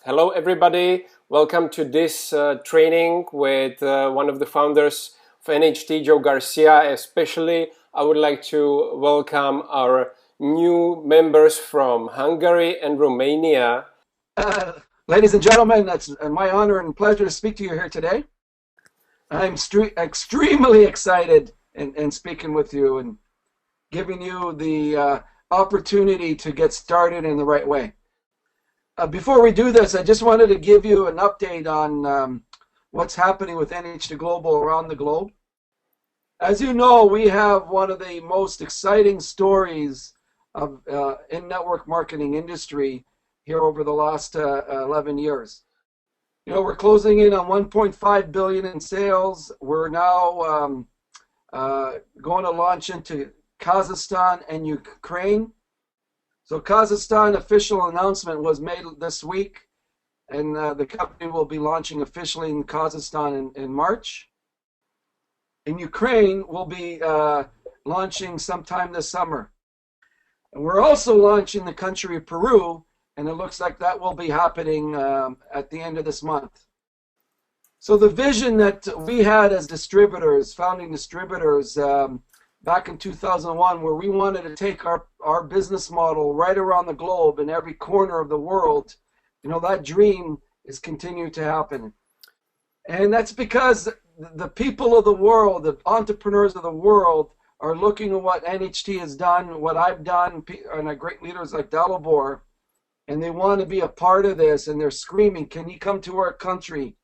Hello, everybody. Welcome to this training with one of the founders of NHT, Joe Garcia. Especially, I would like to welcome our new members from Hungary and Romania. Uh, Ladies and gentlemen, it's my honor and pleasure to speak to you here today. I'm extremely excited in speaking with you and giving you the opportunity to get started in the right way. Before we do this, I just wanted to give you an update on what's happening with NHT Global around the globe. As you know, we have one of the most exciting stories of in-network marketing industry here over the last 11 years. You know, we're closing in on 1.5 billion in sales. We're now going to launch into Kazakhstan and Ukraine. So Kazakhstan official announcement was made this week, and the company will be launching officially in Kazakhstan in March. In Ukraine, we'll be launching sometime this summer. And we're also launching the country of Peru, and it looks like that will be happening at the end of this month. So the vision that we had as distributors, founding distributors, back in 2001, where we wanted to take our business model right around the globe in every corner of the world, you know, that dream is continuing to happen. And that's because the people of the world, the entrepreneurs of the world, are looking at what NHT has done, what I've done, and our great leaders like Dalibor, and they want to be a part of this, and they're screaming, can you come to our country?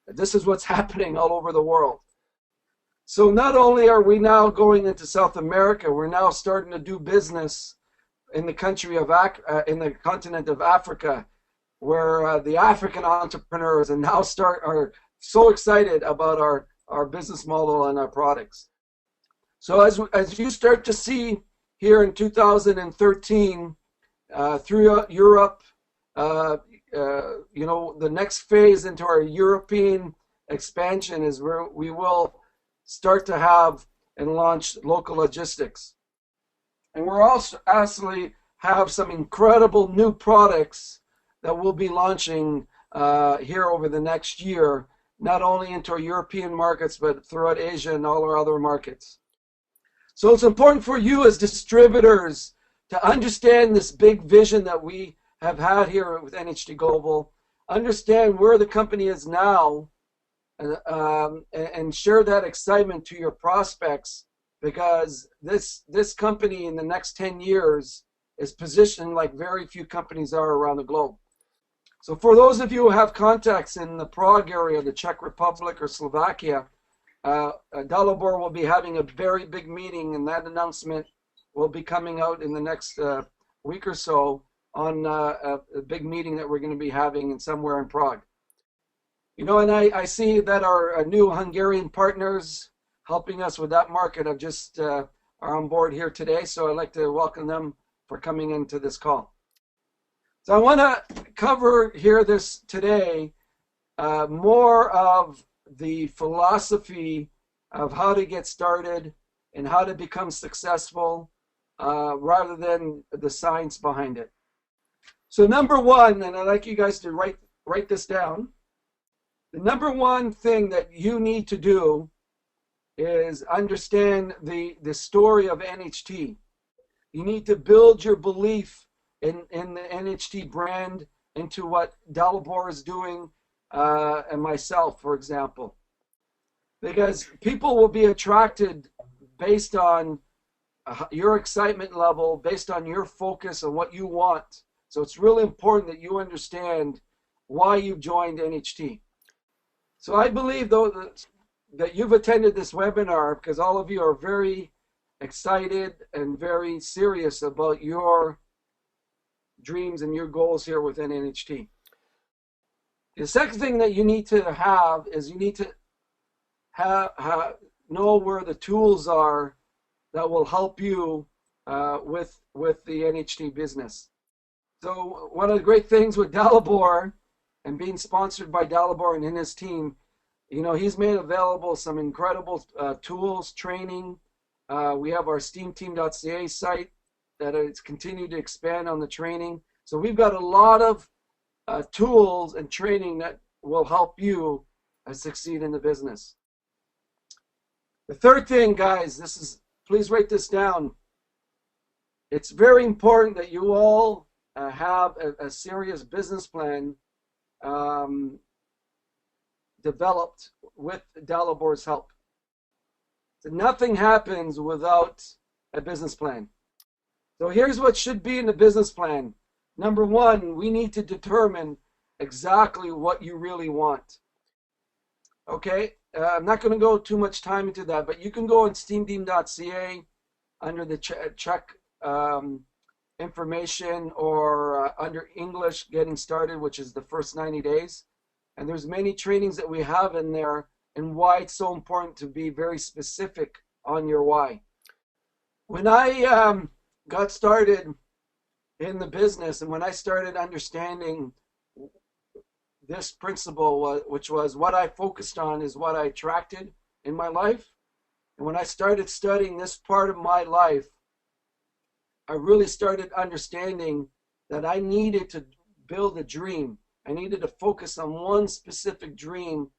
This is what's happening all over the world. So not only are we now going into South America, we're now starting to do business in the country of in the continent of Africa, where the African entrepreneurs and now are so excited about our business model and our products. So as you start to see here in 2013 throughout Europe, you know, the next phase into our European expansion is where we will start to have and launch local logistics. And we're also actually have some incredible new products that we'll be launching here over the next year, not only into our European markets, but throughout Asia and all our other markets. So it's important for you as distributors to understand this big vision that we have had here with NHT Global, understand where the company is now, and share that excitement to your prospects, because this company in the next 10 years is positioned like very few companies are around the globe. So for those of you who have contacts in the Prague area, the Czech Republic or Slovakia, Dalibor will be having a very big meeting, and that announcement will be coming out in the next week or so on a big meeting that we're going to be having somewhere in Prague. You know, and I see that our new Hungarian partners helping us with that market have just are on board here today, so I'd like to welcome them for coming into this call. So I want to cover here this today more of the philosophy of how to get started and how to become successful rather than the science behind it. So number one, and I'd like you guys to write this down, the number one thing that you need to do is understand the story of NHT. You need to build your belief in the NHT brand into what Dalibor is doing and myself, for example. Because people will be attracted based on your excitement level, based on your focus on what you want. So it's really important that you understand why you joined NHT. So I believe, though, that you've attended this webinar because all of you are very excited and very serious about your dreams and your goals here within NHT. The second thing that you need to have is you need to know where the tools are that will help you with the NHT business. So one of the great things with Dalibor and being sponsored by Dalibor and his team, you know, he's made available some incredible tools, training. We have our steamteam.ca site that has continued to expand on the training. So we've got a lot of tools and training that will help you succeed in the business. The third thing, guys, please write this down. It's very important that you all have a serious business plan developed with Dalibor's help. So nothing happens without a business plan. So here's what should be in the business plan. Number one, we need to determine exactly what you really want. Okay, I'm not going to go too much time into that, but you can go on steamteam.ca under the check information, or under English getting started, which is the first 90 days. And there's many trainings that we have in there, and why it's so important to be very specific on your why. When I got started in the business, and when I started understanding this principle, which was what I focused on is what I attracted in my life, and when I started studying this part of my life, I really started understanding that I needed to build a dream. I needed to focus on one specific dream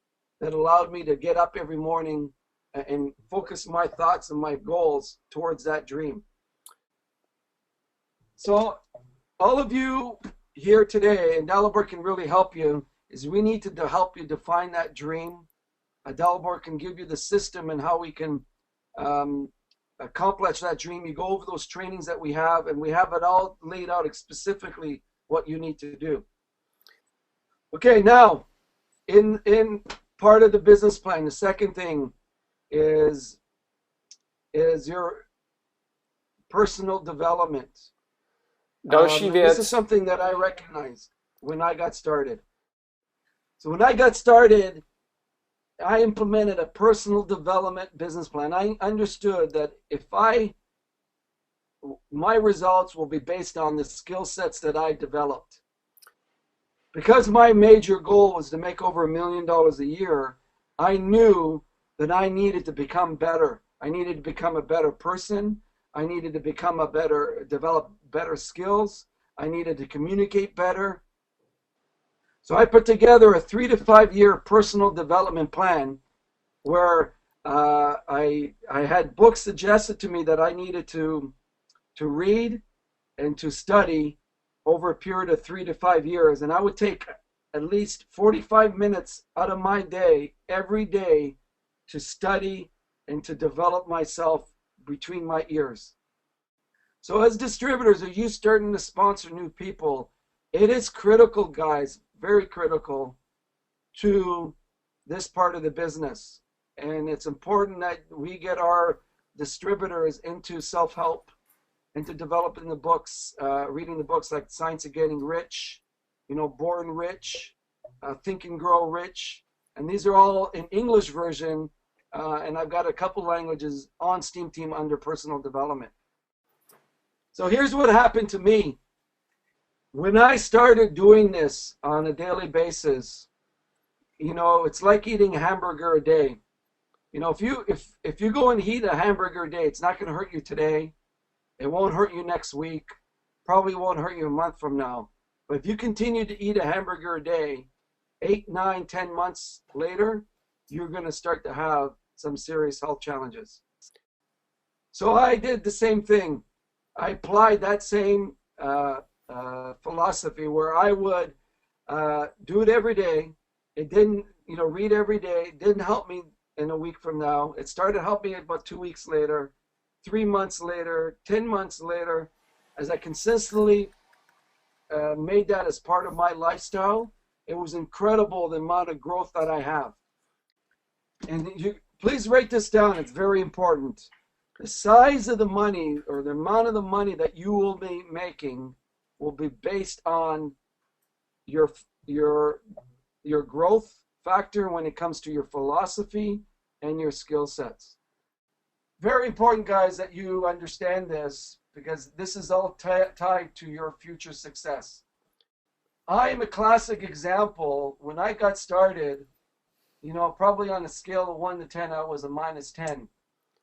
that allowed me to get up every morning and focus my thoughts and my goals towards that dream. So all of you here today, and Dalibor can really help you, is we need to help you define that dream. Dalibor can give you the system and how we can accomplish that dream. You go over those trainings that we have, and we have it all laid out specifically what you need to do. Okay, now in part of the business plan, the second thing is your personal development. This is something that I recognized when I got started. So when I got started, I implemented a personal development business plan. I understood that my results will be based on the skill sets that I developed. Because my major goal was to make over $1 million a year, I knew that I needed to become better. I needed to become a better person. I needed to develop better skills. I needed to communicate better. So I put together a 3 to 5 year personal development plan where I had books suggested to me that I needed to read and to study over a period of 3 to 5 years. And I would take at least 45 minutes out of my day every day to study and to develop myself between my ears. So as distributors, are you starting to sponsor new people? It is critical, guys, very critical to this part of the business. And it's important that we get our distributors into self-help, into developing the books, reading the books like Science of Getting Rich, Born Rich, Think and Grow Rich. And these are all in English version, and I've got a couple languages on Steam Team under personal development. So here's what happened to me. When I started doing this on a daily basis, it's like eating a hamburger a day. If you go and eat a hamburger a day, it's not going to hurt you today. It won't hurt you next week. Probably won't hurt you a month from now. But if you continue to eat a hamburger a day, 8, 9, 10 months later, you're going to start to have some serious health challenges. So I did the same thing. I applied that same philosophy where I would do it every day. It didn't, read every day. It didn't help me in a week from now. It started helping me about 2 weeks later, 3 months later, 10 months later. As I consistently made that as part of my lifestyle, it was incredible the amount of growth that I have. And please write this down. It's very important. The size of the money, or the amount of the money that you will be making, will be based on your growth factor when it comes to your philosophy and your skill sets. Very important, guys, that you understand this, because this is all tied to your future success. I am a classic example. When I got started, probably on a scale of 1 to 10, I was a -10.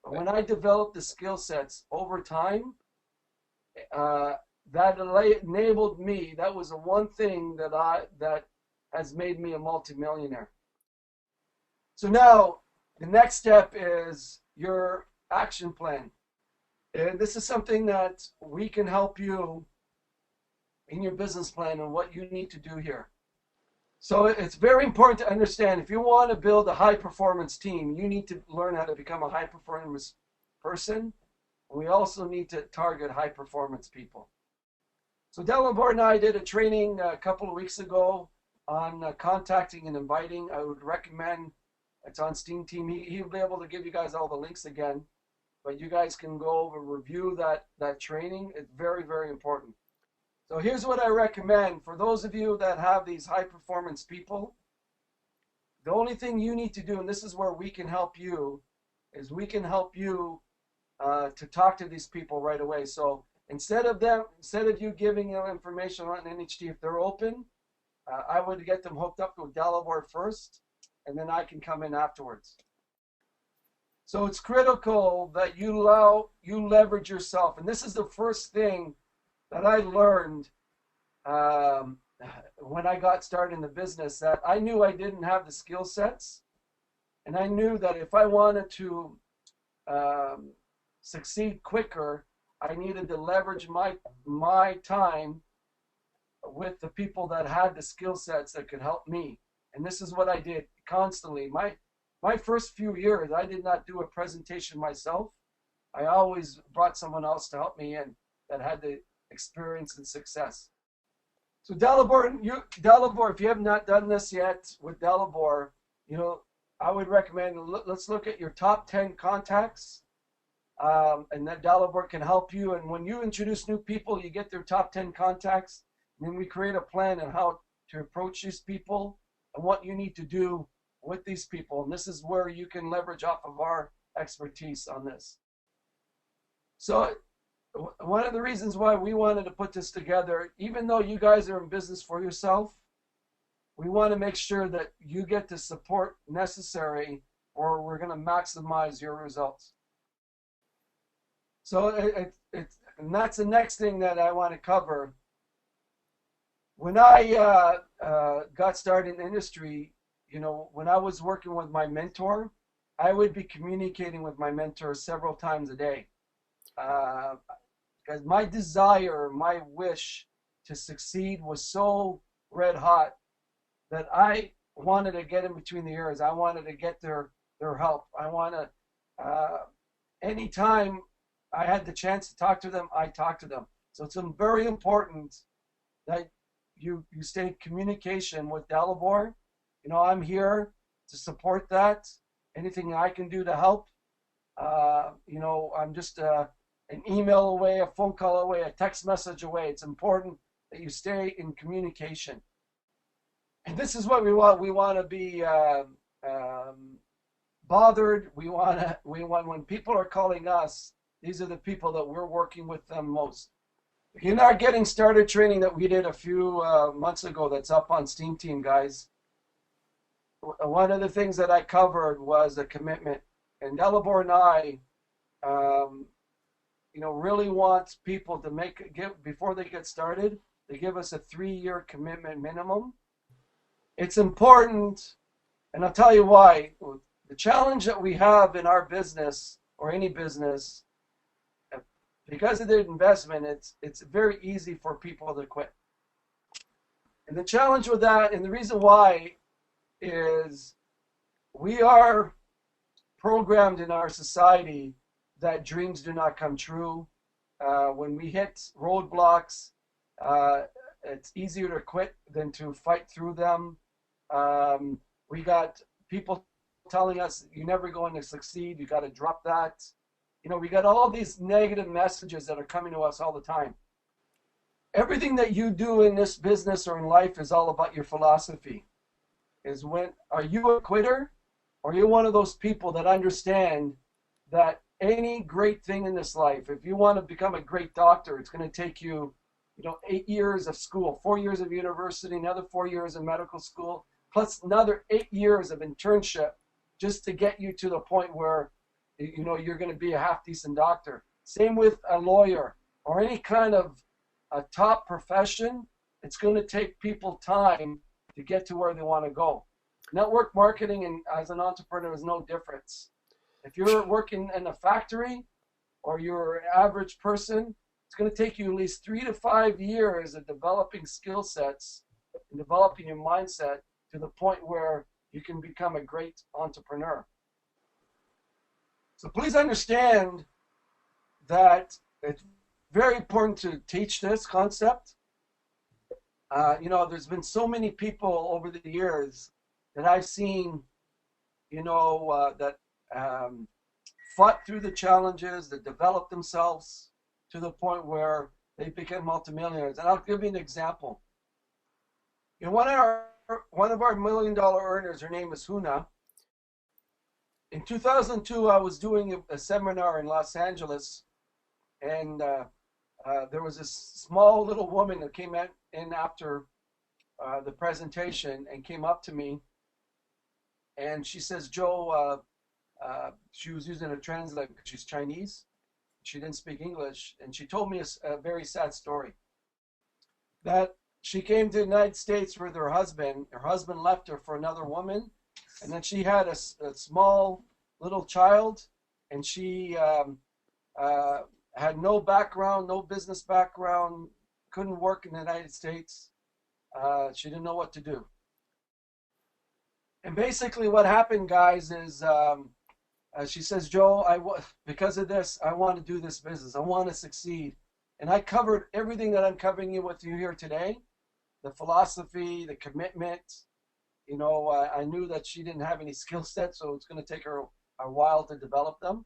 But when I developed the skill sets over time, that enabled me. That was the one thing that has made me a multimillionaire. So now the next step is your action plan. And this is something that we can help you in your business plan and what you need to do here. So it's very important to understand, if you want to build a high performance team, you need to learn how to become a high performance person. We also need to target high performance people. So Dalibor and I did a training a couple of weeks ago on contacting and inviting. I would recommend, it's on Steam Team. He'll be able to give you guys all the links again, but you guys can go over, review that training. It's very, very important. So here's what I recommend for those of you that have these high performance people. The only thing you need to do, and this is where we can help you, is we can help you to talk to these people right away. So instead of you giving them information on NHT, if they're open, I would get them hooked up with Dalibor first, and then I can come in afterwards. So it's critical that you leverage yourself, and this is the first thing that I learned when I got started in the business, that I knew I didn't have the skill sets, and I knew that if I wanted to succeed quicker, I needed to leverage my time with the people that had the skill sets that could help me. And this is what I did constantly. My first few years, I did not do a presentation myself. I always brought someone else to help me in that had the experience and success. So Dalibor, if you have not done this yet with Dalibor, I would recommend, let's look at your top 10 contacts, and that Dalibor can help you. And when you introduce new people, you get their top 10 contacts, and then we create a plan on how to approach these people and what you need to do with these people. And this is where you can leverage off of our expertise on this. So one of the reasons why we wanted to put this together, even though you guys are in business for yourself, we want to make sure that you get the support necessary, or we're going to maximize your results. So and that's the next thing that I want to cover. When I got started in the industry, when I was working with my mentor, I would be communicating with my mentor several times a day. Because my desire, my wish to succeed was so red hot that I wanted to get in between the ears. I wanted to get their help. I want to, anytime I had the chance to talk to them, I talked to them. So it's very important that you stay in communication with Dalibor. I'm here to support that. Anything I can do to help. I'm just an email away, a phone call away, a text message away. It's important that you stay in communication. And this is what we want. We want to be bothered. We want when people are calling us, these are the people that we're working with them most. In our Getting Started training that we did a few months ago, that's up on Steam Team, guys, one of the things that I covered was a commitment. And Dalibor and I, really want people to before they get started, they give us a 3-year commitment minimum. It's important, and I'll tell you why. The challenge that we have in our business, or any business, because of the investment, it's very easy for people to quit. And the challenge with that, and the reason why, is we are programmed in our society that dreams do not come true. When we hit roadblocks, it's easier to quit than to fight through them. We got people telling us, you're never going to succeed, you got to drop that. We got all these negative messages that are coming to us all the time. Everything that you do in this business or in life is all about your philosophy. Are you a quitter, or are you one of those people that understand that any great thing in this life, if you want to become a great doctor, it's going to take you, 8 years of school, 4 years of university, another 4 years of medical school, plus another 8 years of internship, just to get you to the point where, you're going to be a half decent doctor. Same with a lawyer or any kind of a top profession, it's going to take people time to get to where they want to go. Network marketing and as an entrepreneur is no difference. If you're working in a factory or you're an average person, it's going to take you at least 3 to 5 years of developing skill sets and developing your mindset to the point where you can become a great entrepreneur. So please understand that it's very important to teach this concept. There's been so many people over the years that I've seen, that fought through the challenges, that developed themselves to the point where they became multimillionaires. And I'll give you an example. One of our $1 million earners, her name is Huna. In 2002, I was doing a seminar in Los Angeles, and there was this small little woman that came in after the presentation and came up to me, and she says, Joe, she was using a translator because she's Chinese. She didn't speak English, and she told me a very sad story. That she came to the United States with her husband. Her husband left her for another woman, and then she had a small little child, and she had no background, no business background, couldn't work in the United States. She didn't know what to do. And basically what happened, guys, is she says, Joe, because of this, I want to do this business. I want to succeed. And I covered everything that I'm covering with you here today. The philosophy, the commitment. I knew that she didn't have any skill sets, so it's going to take her a while to develop them.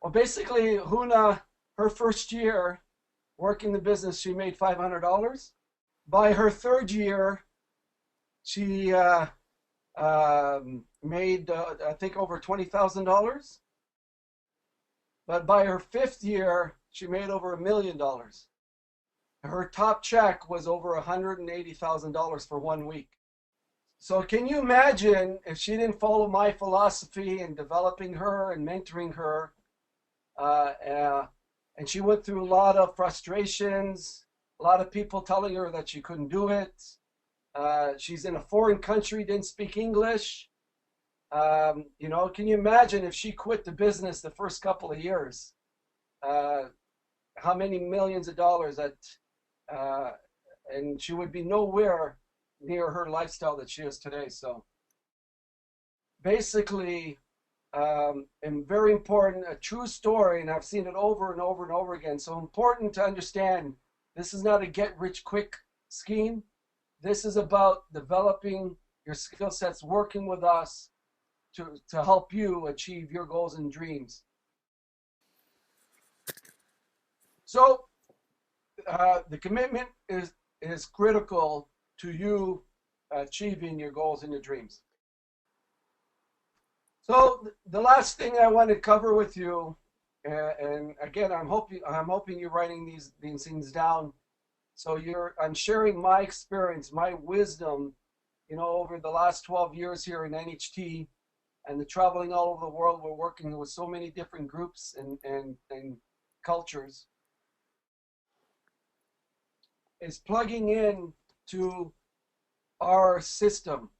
Well, basically, Huna, her first year working the business, she made $500. By her third year, she made, I think, over $20,000. But by her fifth year, she made over $1 million. Her top check was over $180,000 for 1 week. So can you imagine if she didn't follow my philosophy in developing her and mentoring her, and she went through a lot of frustrations, a lot of people telling her that she couldn't do it. She's in a foreign country, didn't speak English. Can you imagine if she quit the business the first couple of years? How many millions of dollars and she would be nowhere near her lifestyle that she is today. So basically, and very important, a true story, and I've seen it over and over and over again. So important to understand, this is not a get-rich-quick scheme. This is about developing your skill sets, working with us to help you achieve your goals and dreams. So the commitment is critical to you achieving your goals and your dreams. So the last thing I want to cover with you, and again, I'm hoping you're writing these things down. So I'm sharing my experience, my wisdom, over the last 12 years here in NHT, and the traveling all over the world. We're working with so many different groups and cultures. Is plugging in to our system.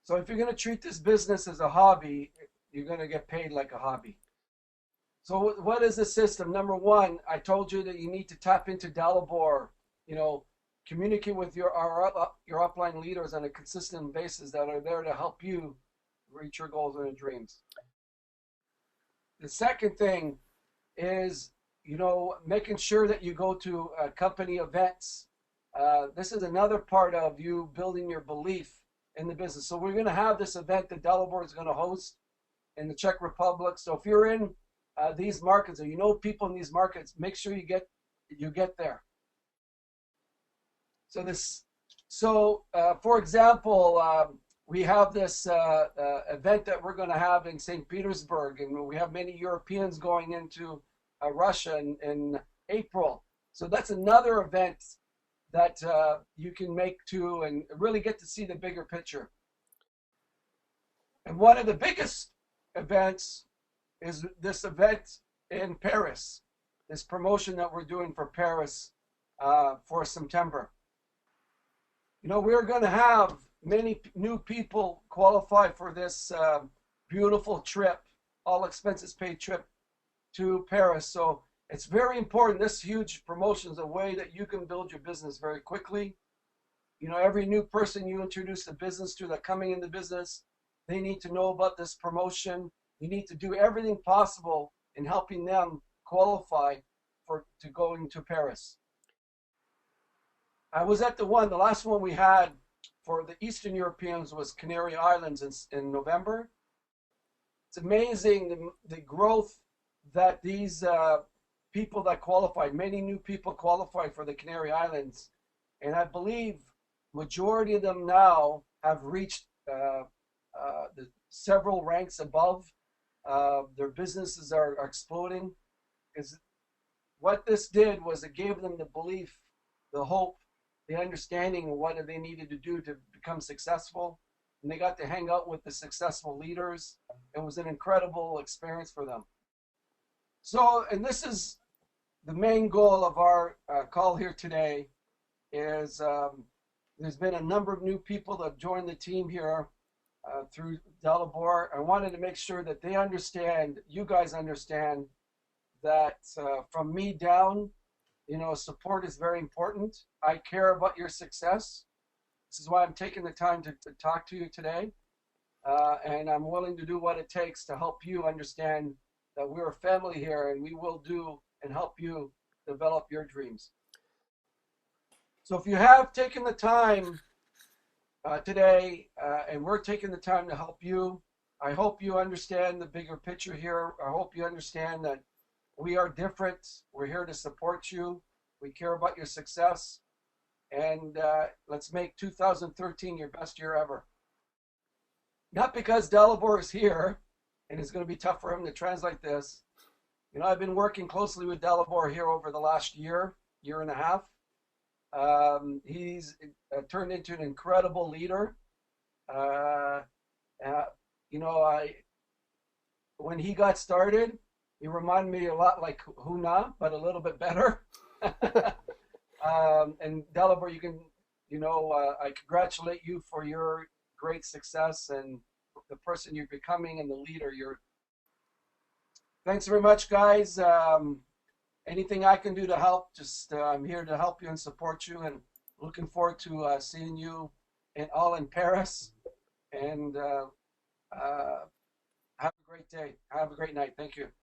So if you're going to treat this business as a hobby, you're going to get paid like a hobby. So what is the system? Number one, I told you that you need to tap into Dalibor, communicate with your upline leaders on a consistent basis that are there to help you reach your goals and your dreams. The second thing is, making sure that you go to company events. This is another part of you building your belief in the business. So we're going to have this event that Dalibor is going to host in the Czech Republic. So if you're in these markets, or people in these markets, make sure you get there. For example, we have this event that we're going to have in St. Petersburg, and we have many Europeans going into Russia in April. So that's another event that you can make too, and really get to see the bigger picture. And one of the biggest events is this event in Paris. this promotion that we're doing for Paris for September. You know, we're going to have many new people qualify for this beautiful trip, all expenses paid trip to Paris. So it's very important. This huge promotion is a way that you can build your business very quickly. You know, every new person you introduce the business to that coming in the business, they need to know about this promotion. You need to do everything possible in helping them qualify to going to Paris. I was at the last one we had for the Eastern Europeans was Canary Islands in November. It's amazing the growth that these people that qualified, many new people qualified for the Canary Islands. And I believe majority of them now have reached the several ranks above. Their businesses are exploding. Because what this did was it gave them the belief, the hope, the understanding of what they needed to do to become successful. And they got to hang out with the successful leaders. It was an incredible experience for them. So, and this is the main goal of our call here today is there's been a number of new people that have joined the team here through Delabor. I wanted to make sure that they understand, you guys understand that from me down, you know, support is very important. I care about your success. This is why I'm taking the time to talk to you today. And I'm willing to do what it takes to help you understand that we're a family here and we will do and help you develop your dreams. So if you have taken the time today and we're taking the time to help you, I hope you understand the bigger picture here. I hope you understand that we are different. We're here to support you. We care about your success. And let's make 2013 your best year ever. Not because Delabor is here and it's going to be tough for him to translate this. You know, I've been working closely with Delabor here over the last year and a half. He's turned into an incredible leader. You know, when he got started, he reminded me a lot like Huna, but a little bit better. And Delabor, you can, you know, I congratulate you for your great success and the person you're becoming and the leader you're. Thanks very much, guys. Anything I can do to help, just I'm here to help you and support you, and looking forward to seeing you all in Paris. And have a great day. Have a great night. Thank you.